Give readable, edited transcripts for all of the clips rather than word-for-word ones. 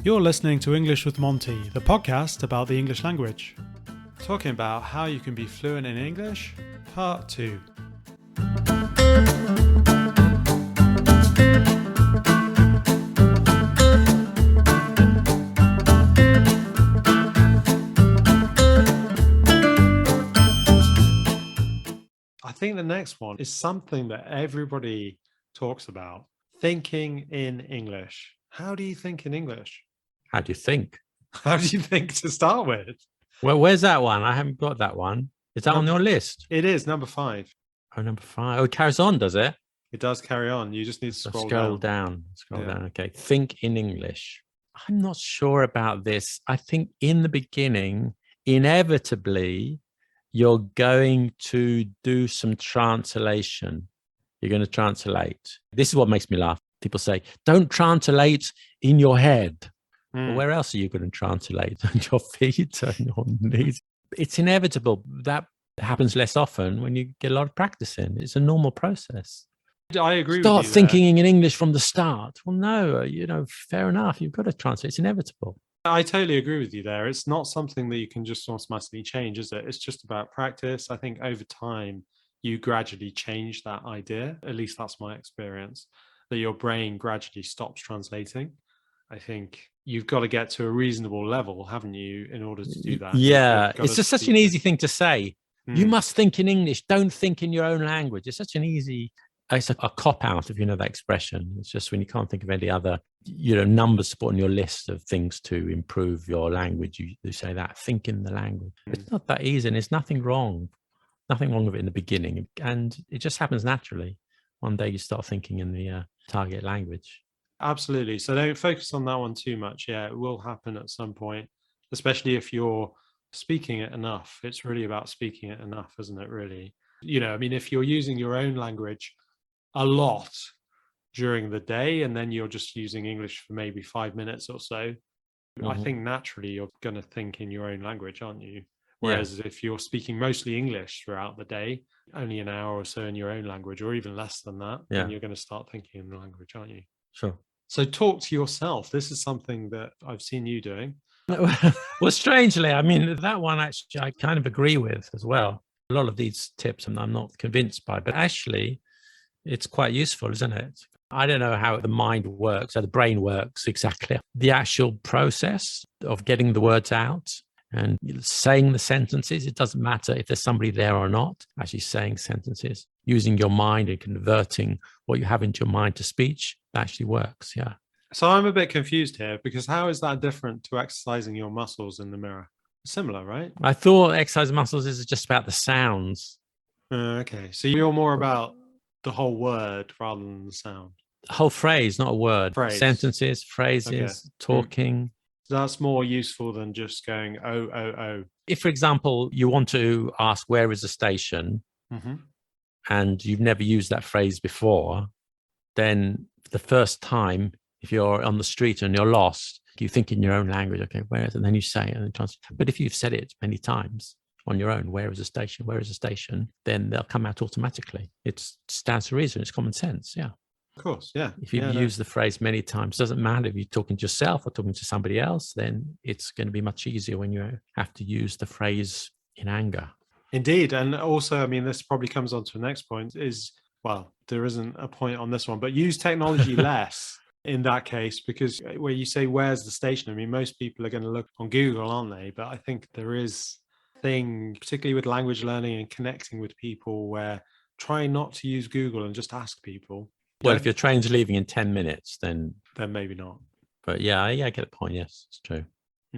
You're listening to English with Monty, the podcast about the English language. Talking about how you can be fluent in English, Part 2. I think the next one is something that everybody talks about. Thinking in English. How do you think in English? How do you think? How do you think to start with? Well, where's that one? I haven't got that one. Is that on your list? It is number 5. Oh, number 5. Oh, it carries on, does it? It does carry on. You just need to scroll down. Scroll Yeah. down. Okay. Think in English. I'm not sure about this. I think in the beginning, inevitably, you're going to do some translation. You're going to translate. This is what makes me laugh. People say, don't translate in your head. Well, where else are you going to translate? On your feet, on your knees? It's inevitable. That happens less often when you get a lot of practice in. It's a normal process. I agree with you. Start thinking in English from the start. Well, no, fair enough. You've got to translate. It's inevitable. I totally agree with you there. It's not something that you can just automatically change, is it? It's just about practice. I think over time, you gradually change that idea. At least that's my experience, that your brain gradually stops translating. I think you've got to get to a reasonable level, haven't you, in order to do that? Yeah, it's just such an easy thing to say. You must think in English. Don't think in your own language. It's such an easy, it's a cop-out, if you know that expression. It's just when you can't think of any other, numbers to put on your list of things to improve your language, you say that. Think in the language. It's not that easy, and there's nothing wrong with it in the beginning. And it just happens naturally. One day you start thinking in the target language. Absolutely. So don't focus on that one too much. Yeah, it will happen at some point, especially if you're speaking it enough. It's really about speaking it enough, isn't it, really? If you're using your own language a lot during the day and then you're just using English for maybe 5 minutes or so, I think naturally you're going to think in your own language, aren't you? Whereas if you're speaking mostly English throughout the day, only an hour or so in your own language, or even less than that, then you're going to start thinking in the language, aren't you? Sure. So talk to yourself. This is something that I've seen you doing. Well, strangely, that one actually I kind of agree with as well. A lot of these tips I'm not convinced by, but actually it's quite useful, isn't it? I don't know how the mind works, how the brain works exactly. The actual process of getting the words out and saying the sentences, it doesn't matter if there's somebody there or not, actually saying sentences, using your mind and converting what you have into your mind to speech, that actually works, yeah. So I'm a bit confused here, because how is that different to exercising your muscles in the mirror? Similar, right? I thought exercise muscles is just about the sounds. Okay, so you're more about the whole word rather than the sound. The whole phrase, not a word. Phrase. Sentences, phrases, talking. That's more useful than just going, oh. If, for example, you want to ask where is the station, and you've never used that phrase before, then the first time, if you're on the street and you're lost, you think in your own language, okay, where is it? And then you say it. And but if you've said it many times on your own, where is the station? Where is the station? Then they'll come out automatically. It stands to reason. It's common sense. Yeah. Of course. Yeah. If you've used the phrase many times, it doesn't matter if you're talking to yourself or talking to somebody else, then it's going to be much easier when you have to use the phrase in anger. Indeed. And also, this probably comes on to the next point is, well, there isn't a point on this one, but use technology less in that case, because where you say, where's the station? Most people are going to look on Google, aren't they? But I think there is a thing, particularly with language learning and connecting with people, where try not to use Google and just ask people. Well, if your train's leaving in 10 minutes, then maybe not. But yeah, I get the point. Yes, it's true.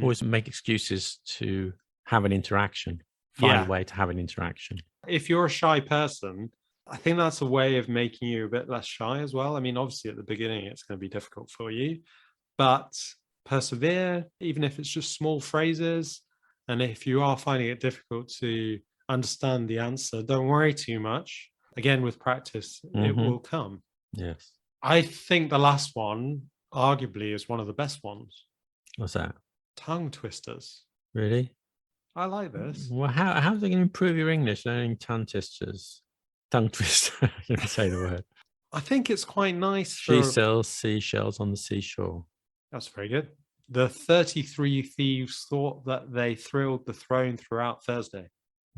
Always make excuses to have an interaction. Find a way to have an interaction. If you're a shy person, I think that's a way of making you a bit less shy as well. Obviously at the beginning, it's going to be difficult for you, but persevere, even if it's just small phrases. And if you are finding it difficult to understand the answer, don't worry too much. Again, with practice, it will come. Yes. I think the last one arguably is one of the best ones. What's that? Tongue twisters. Really? I like this. Well, how's it going to improve your English, learning tongue twisters? Tongue twister. I can't say the word. I think it's quite nice. She sells seashells on the seashore. That's very good. The 33 thieves thought that they thrilled the throne throughout Thursday.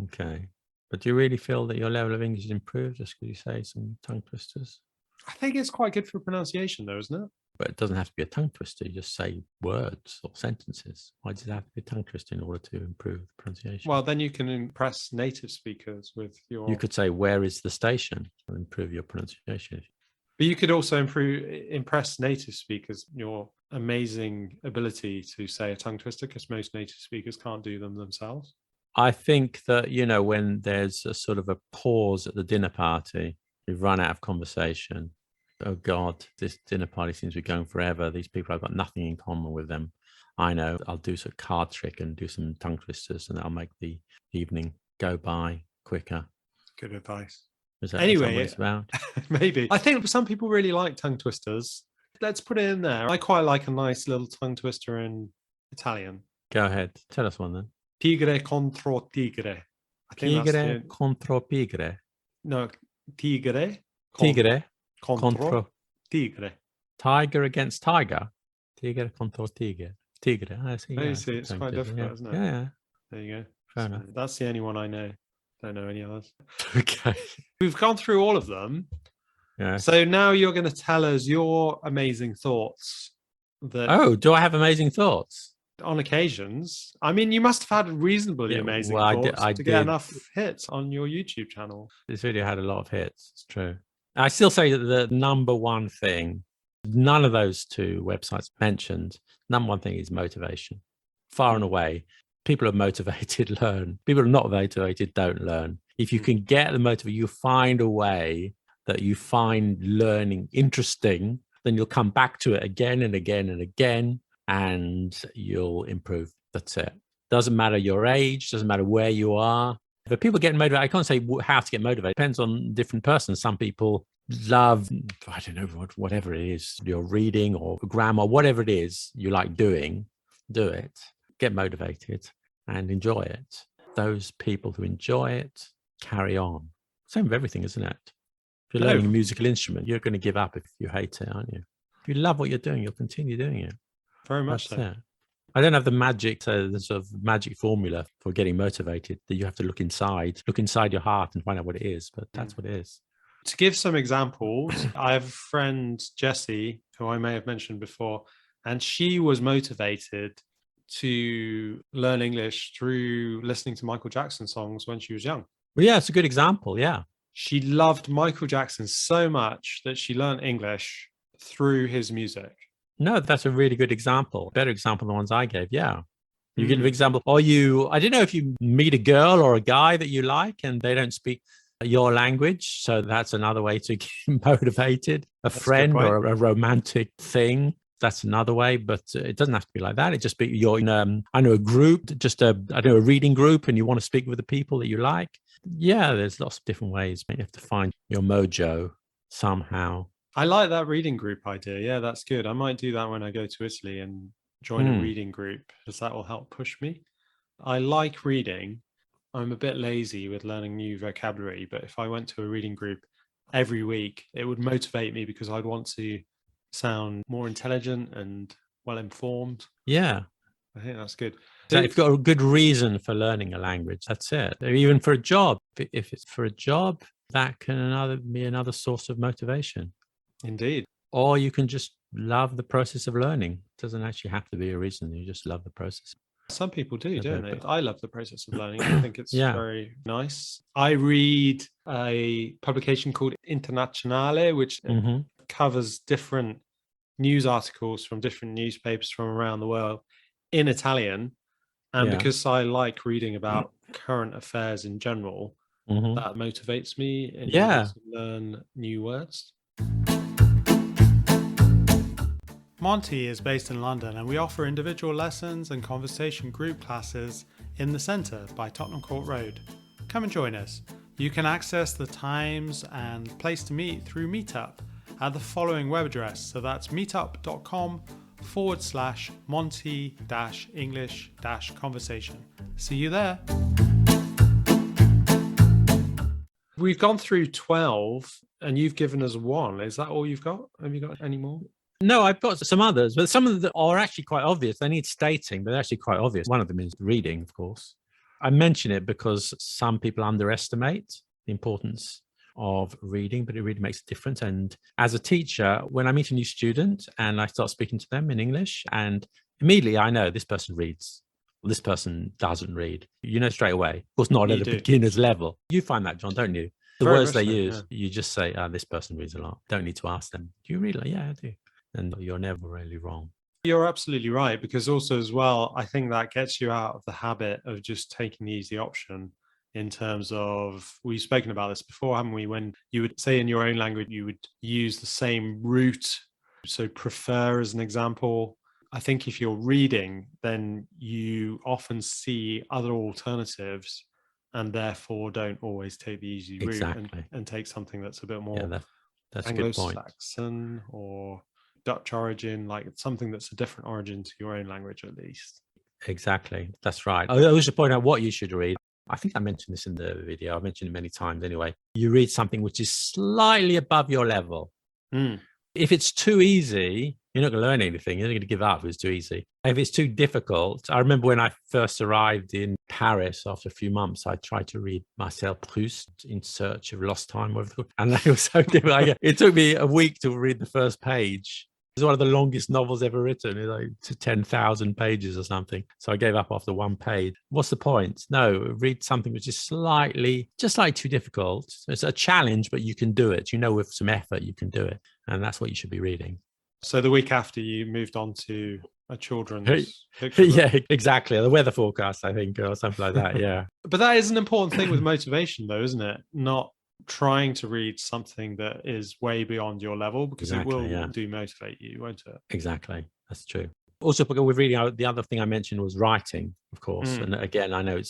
Okay. But do you really feel that your level of English is improved just because you say some tongue twisters? I think it's quite good for pronunciation, though, isn't it? But it doesn't have to be a tongue twister. You just say words or sentences. Why does it have to be a tongue twister in order to improve the pronunciation? Well, then you can impress native speakers with your... You could say, where is the station? And improve your pronunciation. But you could also impress native speakers, your amazing ability to say a tongue twister, because most native speakers can't do them themselves. I think that, you know, when there's a sort of a pause at the dinner party, we've run out of conversation. Oh God, this dinner party seems to be going forever. These people, I've got nothing in common with them. I know I'll do some card trick and do some tongue twisters, and that'll make the evening go by quicker. Good advice. Is that anyway, what it's about? Maybe. I think some people really like tongue twisters. Let's put it in there. I quite like a nice little tongue twister in Italian. Go ahead. Tell us one then. Tigre contro tigre. I think Tigre contro pigre. No, tigre. Tigre contro tigre. Tiger against tiger. Tigre contro tigre. Tigre. I see. You see, it's quite difficult, isn't it? Yeah. There you go. Fair enough. That's the only one I know. Don't know any others. Okay. We've gone through all of them. Yeah. So now you're going to tell us your amazing thoughts. Oh, do I have amazing thoughts? On occasions. I mean, you must have had reasonably amazing thoughts to get enough hits on your YouTube channel. This video had a lot of hits. It's true. I still say that the number one thing, none of those two websites mentioned, number one thing is motivation. Far and away, people who are motivated learn. People who are not motivated don't learn. If you can get the motivation, you find a way that you find learning interesting, then you'll come back to it again and again and again, and you'll improve. That's it. Doesn't matter your age, doesn't matter where you are. But people get motivated. I can't say how to get motivated. It depends on different persons. Some people love, I don't know, whatever it is, you're reading or grammar, whatever it is you like doing, do it. Get motivated and enjoy it. Those people who enjoy it, carry on. Same with everything, isn't it? If you're learning a musical instrument, you're going to give up if you hate it, aren't you? If you love what you're doing, you'll continue doing it. Very much so. I don't have the magic, the sort of magic formula for getting motivated, that you have to look inside your heart and find out what it is, but that's what it is. To give some examples, I have a friend, Jessie, who I may have mentioned before, and she was motivated to learn English through listening to Michael Jackson songs when she was young. Well, yeah, it's a good example, yeah. She loved Michael Jackson so much that she learned English through his music. No, that's a really good example. Better example than the ones I gave. Yeah. You give an example. Or I don't know if you meet a girl or a guy that you like and they don't speak your language. So that's another way to get motivated. That's friend or a romantic thing. That's another way, but it doesn't have to be like that. It just be you're in a group, a reading group, and you want to speak with the people that you like. Yeah, there's lots of different ways. You have to find your mojo somehow. I like that reading group idea. Yeah, that's good. I might do that when I go to Italy and join a reading group, because that will help push me. I like reading. I'm a bit lazy with learning new vocabulary, but if I went to a reading group every week, it would motivate me because I'd want to sound more intelligent and well-informed. Yeah. I think that's good. So if you've got a good reason for learning a language, that's it. Even for a job, if it's for a job, that can be another source of motivation. Indeed. Or you can just love the process of learning. It doesn't actually have to be a reason. You just love the process. Some people do, don't they? I love the process of learning. I think it's very nice. I read a publication called Internazionale, which covers different news articles from different newspapers from around the world in Italian. And because I like reading about current affairs in general, that motivates me and to learn new words. Monty is based in London, and we offer individual lessons and conversation group classes in the centre by Tottenham Court Road. Come and join us. You can access the times and place to meet through Meetup at the following web address. So that's meetup.com/Monty-English-conversation. See you there. We've gone through 12 and you've given us one. Is that all you've got? Have you got any more? No, I've got some others, but some of them are actually quite obvious. They need stating, but they're actually quite obvious. One of them is reading, of course. I mention it because some people underestimate the importance of reading, but it really makes a difference. And as a teacher, when I meet a new student and I start speaking to them in English, and immediately I know this person reads, or this person doesn't read. You know straight away. Of course, not You at a do. beginner's level. You find that, John, don't you? The Very words much they so, use, yeah. you just say, this person reads a lot. Don't need to ask them. Do you read? Like, yeah, I do. And you're never really wrong. You're absolutely right, because also as well, I think that gets you out of the habit of just taking the easy option in terms of, we've spoken about this before, haven't we? When you would say in your own language, you would use the same root. So prefer as an example. I think if you're reading, then you often see other alternatives and therefore don't always take the easy route Exactly. and take something that's a bit more That's a good point. Anglo-Saxon or Dutch origin, like something that's a different origin to your own language at least. Exactly. That's right. I always point out what you should read. I think I mentioned this in the video. I've mentioned it many times anyway. You read something which is slightly above your level. If it's too easy, you're not going to learn anything. You're going to give up if it's too easy. If it's too difficult, I remember when I first arrived in Paris after a few months, I tried to read Marcel Proust, In Search of Lost Time, and it was so difficult. It took me a week to read the first page. It's one of the longest novels ever written. It's like 10,000 pages or something. So I gave up after one page. What's the point? No, read something which is just like too difficult. It's a challenge, but you can do it. You know, with some effort, you can do it. And that's what you should be reading. So the week after, you moved on to a children's picture book. Yeah, exactly. The weather forecast, I think, or something like that. Yeah. But that is an important thing with motivation, though, isn't it? Not trying to read something that is way beyond your level, because it will motivate you, won't it? Exactly. That's true. Also, with reading, the other thing I mentioned was writing, of course. And again, I know it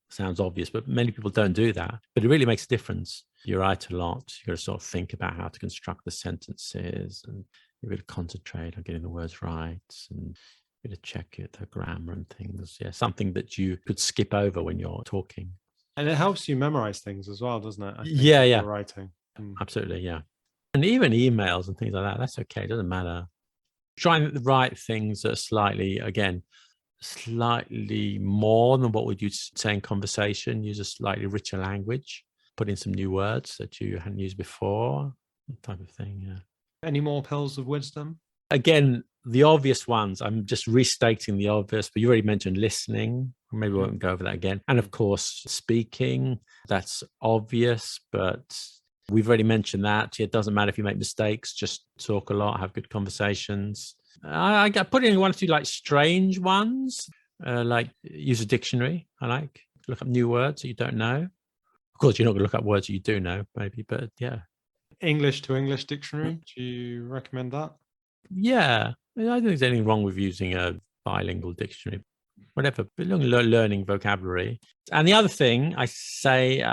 sounds obvious, but many people don't do that. But it really makes a difference. You write a lot. You've got to sort of think about how to construct the sentences, and you've got to concentrate on getting the words right, and you've got to check the grammar and things. Yeah, something that you could skip over when you're talking. And it helps you memorize things as well, doesn't it? I think, yeah. Writing. Absolutely, yeah. And even emails and things like that, that's okay. It doesn't matter. Try and write things that are slightly more than what would you say in conversation. Use a slightly richer language. Put in some new words that you hadn't used before, that type of thing, yeah. Any more pills of wisdom? Again, the obvious ones, I'm just restating the obvious, but you already mentioned listening. Maybe we won't go over that again. And of course, speaking, that's obvious, but we've already mentioned that. It doesn't matter if you make mistakes, just talk a lot, have good conversations. I put in one or two like strange ones, like use a dictionary. I like look up new words that you don't know. Of course, you're not going to look up words that you do know, maybe, but yeah. English to English dictionary. Do you recommend that? Yeah. I don't think there's anything wrong with using a bilingual dictionary. Whatever, learning vocabulary. And the other thing I say,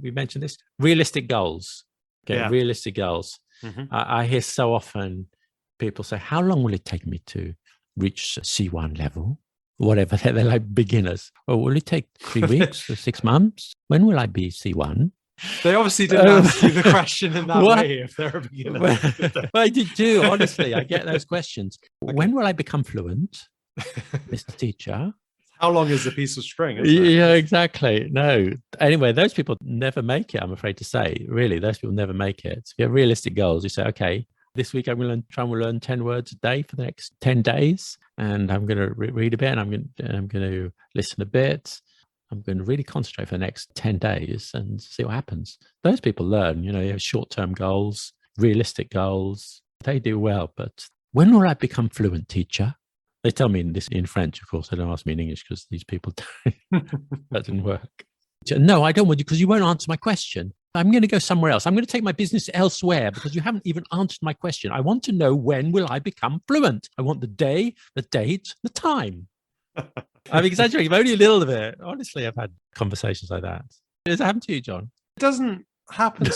we mentioned this, realistic goals. Okay, yeah. Realistic goals. I hear so often people say, how long will it take me to reach C1 level? Whatever, they're like beginners. Oh, will it take 3 weeks or 6 months? When will I be C1? They obviously didn't ask you the question in that way if they're a beginner. Well, I do, honestly. I get those questions. Okay. When will I become fluent, Mr. Teacher? How long is a piece of string? Yeah, exactly. No. Anyway, those people never make it, I'm afraid to say. Really, those people never make it. If you have realistic goals, you say, okay, this week I'm going to try and learn 10 words a day for the next 10 days. And I'm going to read a bit, and I'm going to listen a bit. I'm going to really concentrate for the next 10 days and see what happens. Those people learn, you have short-term goals, realistic goals. They do well. But when will I become fluent, teacher? They tell me this in French, of course. They don't ask me in English because these people don't. That didn't work. No, I don't want you because you won't answer my question. I'm going to go somewhere else. I'm going to take my business elsewhere because you haven't even answered my question. I want to know, when will I become fluent? I want the day, the date, the time. I'm exaggerating only a little bit. Honestly, I've had conversations like that. Does it happen to you, John? It doesn't happen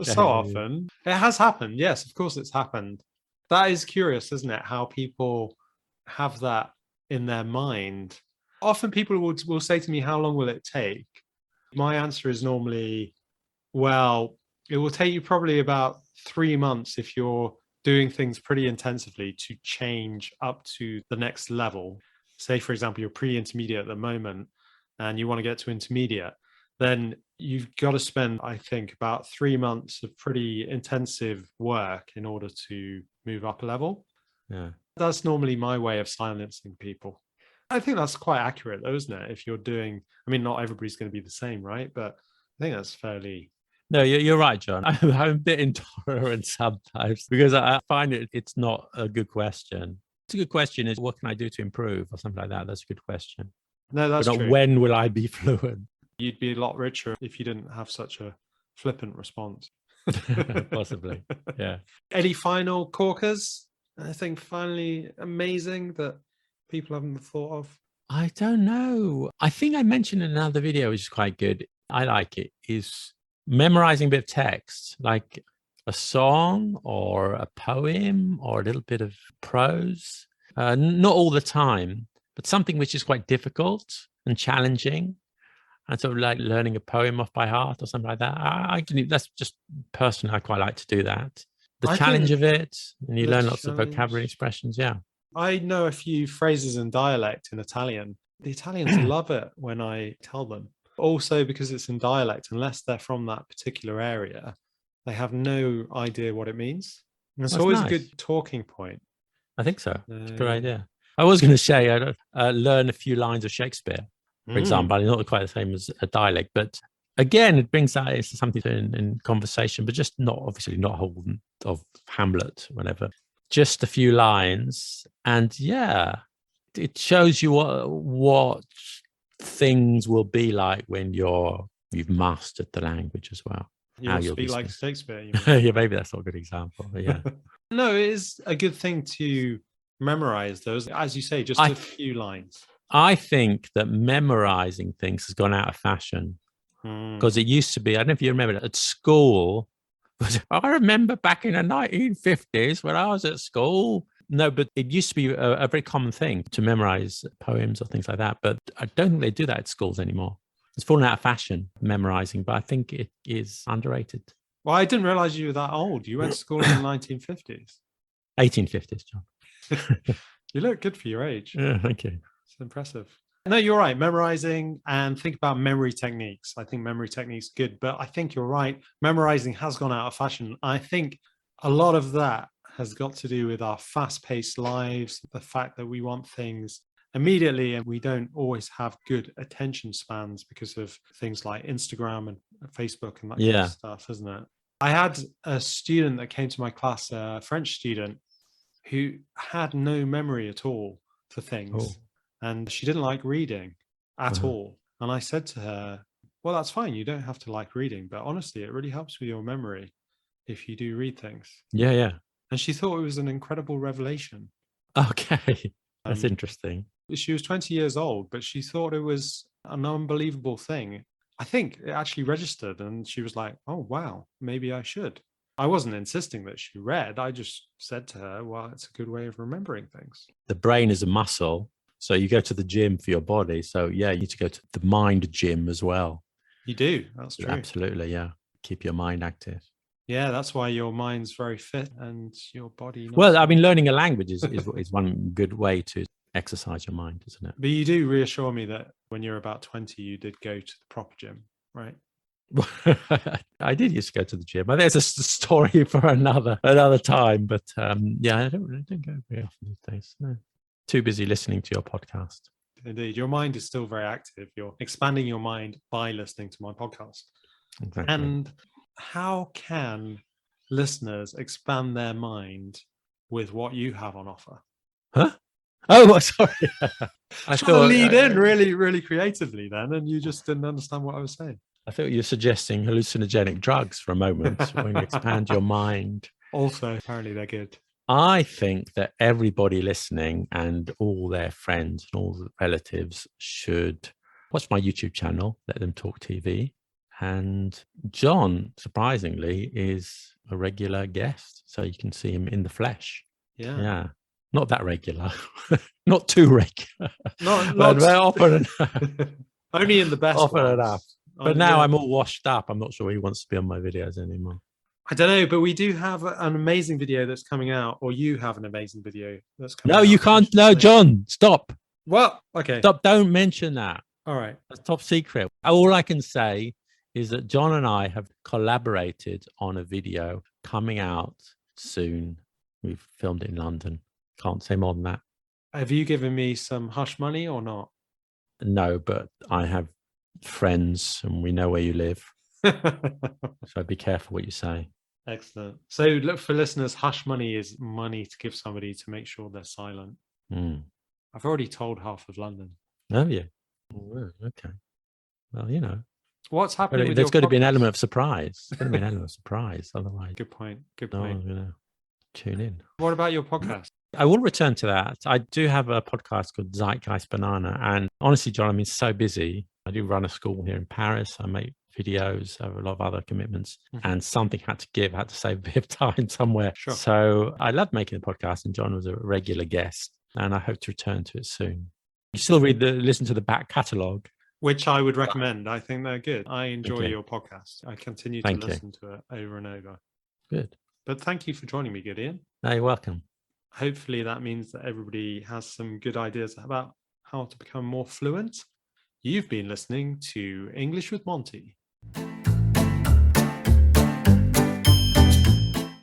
so often. It has happened. Yes, of course it's happened. That is curious, isn't it? How people have that in their mind. Often people will say to me, how long will it take? My answer is normally, well, it will take you probably about 3 months if you're doing things pretty intensively to change up to the next level, say, for example, you're pre-intermediate at the moment and you want to get to intermediate, then you've got to spend, I think, about 3 months of pretty intensive work in order to move up a level. Yeah. That's normally my way of silencing people. I think that's quite accurate, though, isn't it? If you're doing, I mean, not everybody's going to be the same, right? But I think that's fairly... No, you're right, John. I'm a bit intolerant sometimes because I find it's not a good question. It's a good question is, what can I do to improve or something like that? That's a good question. No, that's but not true. When will I be fluent? You'd be a lot richer if you didn't have such a flippant response. Possibly, yeah. Any final corkers? Anything finally amazing that people haven't thought of? I don't know. I think I mentioned in another video, which is quite good. I like it, is memorizing a bit of text, like a song or a poem or a little bit of prose. Not all the time, but something which is quite difficult and challenging. And sort of like learning a poem off by heart or something like that. That's just personally, I quite like to do that. The challenge of it, and you learn lots of vocabulary expressions. Yeah. I know a few phrases in dialect in Italian. The Italians love it when I tell them. Also, because it's in dialect, unless they're from that particular area, they have no idea what it means. And it's always a good talking point. I think so. It's a good idea. I was going to say, learn a few lines of Shakespeare, for example. Not quite the same as a dialect, but again, it brings that into something in conversation, but just not, obviously not whole of Hamlet, whatever. Just a few lines. And yeah, it shows you what things will be like when you've mastered the language as well. You'll speak like Shakespeare. Yeah, maybe that's not a good example. But yeah. No, it is a good thing to memorize those, as you say, just a few lines. I think that memorizing things has gone out of fashion because it used to be, I don't know if you remember, at school, I remember back in the 1950s when I was at school. No, but it used to be a very common thing to memorize poems or things like that. But I don't think they do that at schools anymore. It's fallen out of fashion, memorizing, but I think it is underrated. Well, I didn't realize you were that old. You went to school in the 1950s. 1850s, John. You look good for your age. Yeah, thank you. It's impressive. No, you're right. Memorizing, and think about memory techniques. I think memory techniques are good, but I think you're right. Memorizing has gone out of fashion. I think a lot of that has got to do with our fast-paced lives, the fact that we want things immediately and we don't always have good attention spans because of things like Instagram and Facebook and that kind of stuff, isn't it? I had a student that came to my class, a French student, who had no memory at all for things. And she didn't like reading at all. And I said to her, well, that's fine. You don't have to like reading, but honestly, it really helps with your memory if you do read things. Yeah, yeah. And she thought it was an incredible revelation. Okay. That's interesting. She was 20 years old, but she thought it was an unbelievable thing. I think it actually registered and she was like, oh, wow, maybe I should. I wasn't insisting that she read. I just said to her, well, it's a good way of remembering things. The brain is a muscle. So you go to the gym for your body. So yeah, you need to go to the mind gym as well. You do. That's true. Absolutely. Yeah. Keep your mind active. Yeah, that's why your mind's very fit and your body. Well, I mean, learning a language is one good way to exercise your mind, isn't it? But you do reassure me that when you're about 20, you did go to the proper gym, right? I did used to go to the gym. I think it's a story for another time. But yeah, I don't go very often these days. No. Too busy listening to your podcast. Indeed. Your mind is still very active. You're expanding your mind by listening to my podcast. Exactly. And how can listeners expand their mind with what you have on offer? Huh? Oh, sorry. I thought to lead in really creatively then, and you just didn't understand what I was saying. I thought you were suggesting hallucinogenic drugs for a moment when you expand your mind. Also, apparently they're good. I think that everybody listening and all their friends and all the relatives should watch my YouTube channel, Let Them Talk TV. And John, surprisingly, is a regular guest. So you can see him in the flesh. Yeah. Yeah. Not that regular. Not too regular. Not often enough. Only in the best often ones. enough. But now I'm all washed up. I'm not sure he wants to be on my videos anymore. I don't know, but we do have an amazing video that's coming out, or you have an amazing video that's coming out. No, you can't. No, John, stop. Well, okay. Stop. Don't mention that. All right. That's top secret. All I can say is that John and I have collaborated on a video coming out soon. We've filmed it in London. Can't say more than that. Have you given me some hush money or not? No, but I have friends and we know where you live. So be careful what you say. Excellent. So look, for listeners, hush money is money to give somebody to make sure they're silent. I've already told half of London. Oh, yeah. Oh, okay. Well, you know. What's happening with there's got to be an podcast? element of surprise. There's got to be an element of surprise. Otherwise, Good point. Good no point. one's going to tune in. What about your podcast? I will return to that. I do have a podcast called Zeitgeist Banana. And honestly, John, I'm so busy. I do run a school here in Paris. I make videos. I have a lot of other commitments. And something had to give. I had to save a bit of time somewhere. Sure. So I love making the podcast. And John was a regular guest. And I hope to return to it soon. You still listen to the back catalogue. Which I would recommend. I think they're good. I enjoy you. your podcast. I continue to listen to it over and over. Good. But thank you for joining me, Gideon. No, you're welcome. Hopefully that means that everybody has some good ideas about how to become more fluent. You've been listening to English with Monty.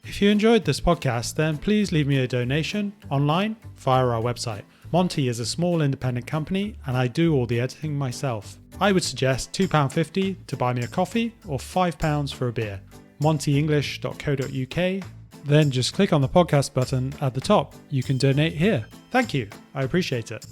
If you enjoyed this podcast, then please leave me a donation online via our website. Monty is a small independent company and I do all the editing myself. I would suggest £2.50 to buy me a coffee or £5 for a beer. montyenglish.co.uk. Then just click on the podcast button at the top. You can donate here. Thank you. I appreciate it.